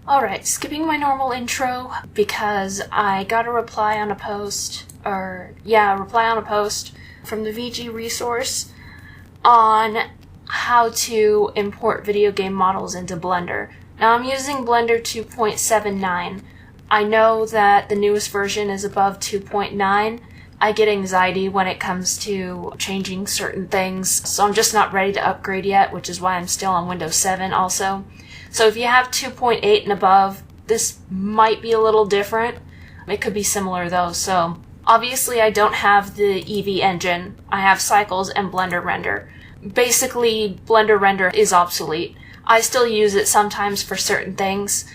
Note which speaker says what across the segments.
Speaker 1: Alright, skipping my normal intro because I got a reply on a post, from the VG resource on how to import video game models into Blender. Now I'm using Blender 2.79. I know that the newest version is above 2.9. I get anxiety when it comes to changing certain things, so I'm just not ready to upgrade yet, which is why I'm still on Windows 7 also. So if you have 2.8 and above, this might be a little different. It could be similar though, so obviously I don't have the Eevee engine. I have Cycles and Blender Render. Basically, Blender Render is obsolete. I still use it sometimes for certain things,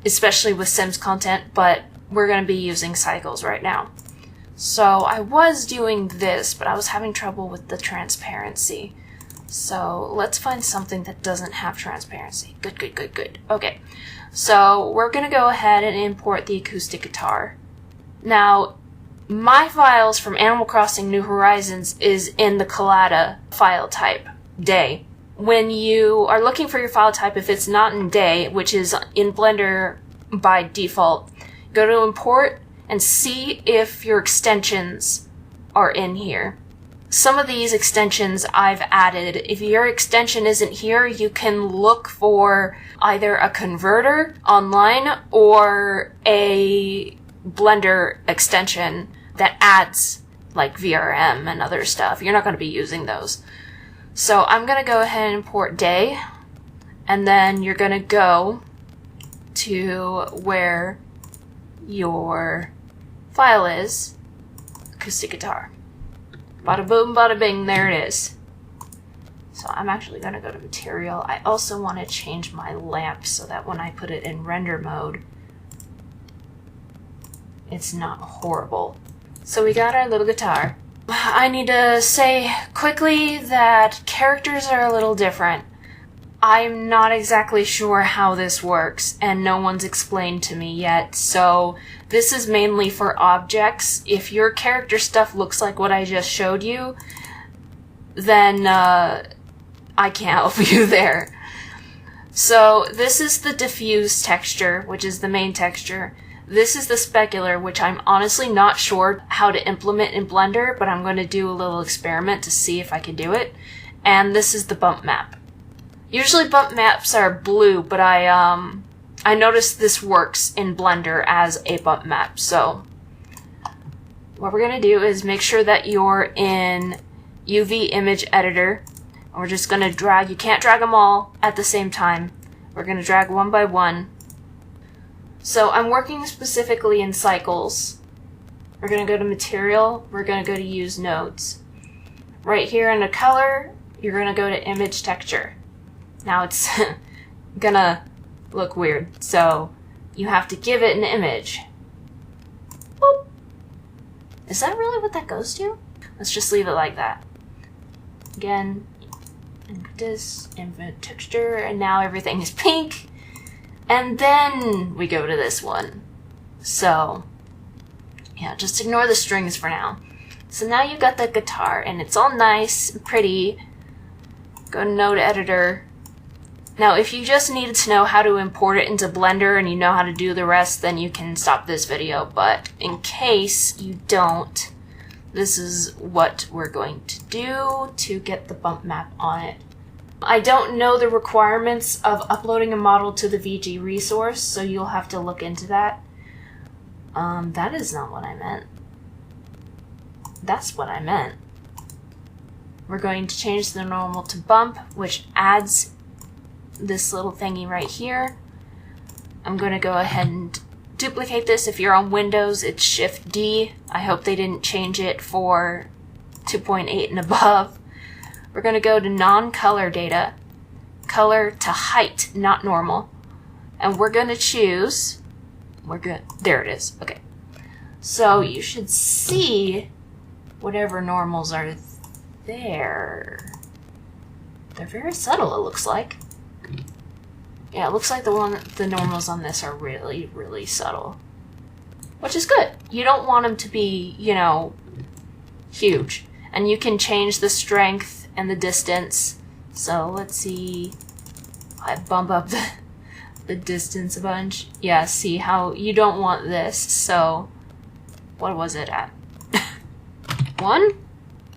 Speaker 1: especially with Sims content, but we're going to be using Cycles right now. So I was doing this, but I was having trouble with the transparency. So let's find something that doesn't have transparency. Good. Okay, so we're going to go ahead and import the acoustic guitar. Now, my files from Animal Crossing New Horizons is in the Collada file type, day. When you are looking for your file type, if it's not in day, which is in Blender by default, go to import and see if your extensions are in here. Some of these extensions I've added. If your extension isn't here, you can look for either a converter online or a Blender extension that adds like VRM and other stuff. You're not going to be using those. So I'm going to go ahead and import day, and then you're going to go to where your file is, acoustic guitar. Bada boom, bada bing, there it is. So I'm actually going to go to material. I also want to change my lamp so that when I put it in render mode, it's not horrible. So we got our little guitar. I need to say quickly that characters are a little different. I'm not exactly sure how this works, and no one's explained to me yet, so this is mainly for objects. If your character stuff looks like what I just showed you, then I can't help you there. So this is the diffuse texture, which is the main texture. This is the specular, which I'm honestly not sure how to implement in Blender, but I'm going to do a little experiment to see if I can do it. And this is the bump map. Usually bump maps are blue, but I noticed this works in Blender as a bump map. So what we're going to do is make sure that you're in UV image editor. And we're just going to drag, you can't drag them all at the same time. We're going to drag one by one. So I'm working specifically in Cycles. We're going to go to Material. We're going to go to Use Nodes. Right here in the color, you're going to go to Image Texture. Now it's gonna look weird, so you have to give it an image. Boop. Is that really what that goes to? Let's just leave it like that. Again, this, Invent Texture, and now everything is pink. And then we go to this one. So, yeah, just ignore the strings for now. So now you've got the guitar, and it's all nice and pretty. Go to Node Editor. Now, if you just needed to know how to import it into Blender and you know how to do the rest, then you can stop this video. But in case you don't, this is what we're going to do to get the bump map on it. I don't know the requirements of uploading a model to the VG resource, so you'll have to look into that. That is not what I meant. That's what I meant. We're going to change the normal to bump, which adds this little thingy right here. I'm going to go ahead and duplicate this. If you're on Windows, it's Shift D. I hope they didn't change it for 2.8 and above. We're going to go to non-color data, color to height, not normal. And we're going to choose, there it is, okay. So you should see whatever normals are there. They're very subtle, it looks like. Yeah, it looks like the normals on this are really, really subtle. Which is good. You don't want them to be, you know, huge. And you can change the strength and the distance. So let's see. I bump up the distance a bunch. Yeah, see how you don't want this, so what was it at? 1?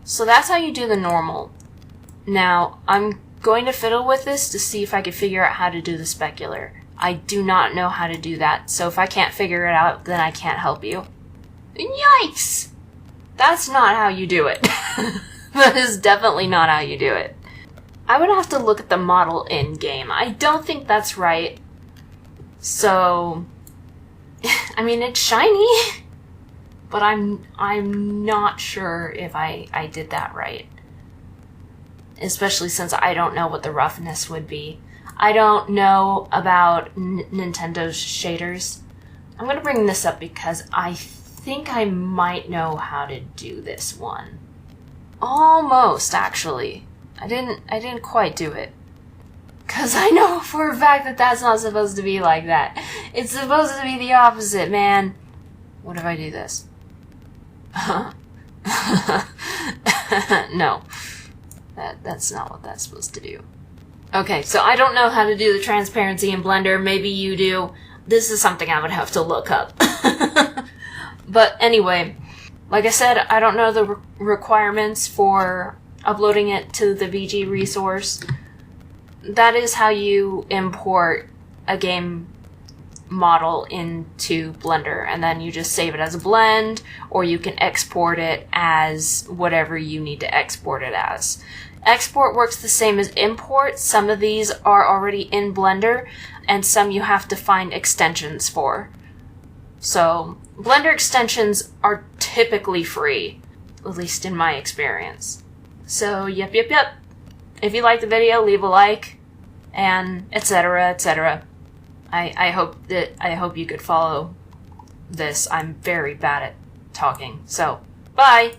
Speaker 1: So that's how you do the normal. Now, I'm going to fiddle with this to see if I can figure out how to do the specular. I do not know how to do that, so if I can't figure it out, then I can't help you. Yikes! That's not how you do it. That is definitely not how you do it. I would have to look at the model in-game. I don't think that's right. So, I mean, it's shiny, but I'm not sure if I did that right. Especially since I don't know what the roughness would be. I don't know about Nintendo's shaders. I'm gonna bring this up because I think I might know how to do this one. Almost, actually. I didn't quite do it. Cause I know for a fact that that's not supposed to be like that. It's supposed to be the opposite, man. What if I do this? No. That's not what that's supposed to do. Okay, so I don't know how to do the transparency in Blender. Maybe you do. This is something I would have to look up. But anyway, like I said, I don't know the requirements for uploading it to the VG resource. That is how you import a game model into Blender, and then you just save it as a blend, or you can export it as whatever you need to export it as. Export works the same as import. Some of these are already in Blender, and some you have to find extensions for. So, Blender extensions are typically free, at least in my experience. So, yep. If you like the video, leave a like, and etc., etc. I hope you could follow this. I'm very bad at talking. So, bye!